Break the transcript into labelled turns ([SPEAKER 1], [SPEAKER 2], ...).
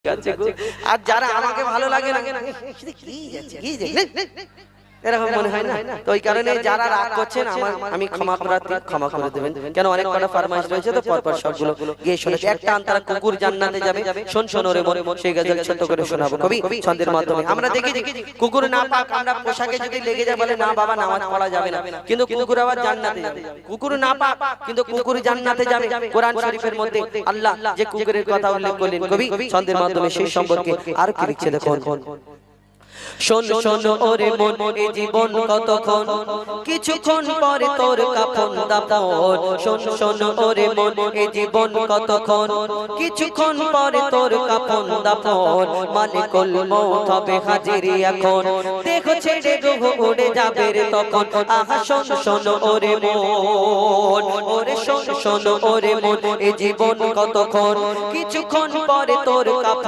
[SPEAKER 1] আর যারা আমাকে ভালো লাগে না এরকম মনে হয় না, তো ওই কারণে যারা রাগ করছেন আমি ক্ষমা প্রার্থী, ক্ষমা করে দেবেন। কেন অনেক কটা ফরমাইশ রয়েছে, তো পরপর সবগুলো গিয়ে শোনাচ্ছি। একটা আন্তরা কুকুর জান্নাতে যাবে, শোন শোন ওরে মন, সেই গজল ছোট করে শোনাবো কবি ছন্দের মাধ্যমে। আমরা দেখি কুকুর না পাক, আমরা পোশাকে যদি লেগে যায় বলে না বাবা নামাজ পড়া যাবে না, কিন্তু কুকুর আবার জান্নাতে যাবে। কুকুর না পাক কিন্তু কুকুর জান্নাতে যাবে। কোরআন শরীফের মধ্যে আল্লাহ যে কুকুরের কথা উল্লেখ করলেন কবি ছন্দের মাধ্যমে, সেই সম্পর্কে আর কি লিখছে দেখুন। শোন শোন ওরে মন, এ জীবন কতক্ষণ, কিছুক্ষণ পরে তোর কাফন দাফন। শোন শোন ওরে মন, এ জীবন কতক্ষণ, কিছুক্ষণ পরে তোর কাফন দাফন। মালিকুল মউত হবে হাজির এখন, দেহ ছেড়ে রূহ উড়ে যাবে রে তখন। আহা শোন শোন ওরে মন, ওরে শোন শোন ওরে মন, এ জীবন কতক্ষণ, কিছুক্ষণ পরে তোর কাফন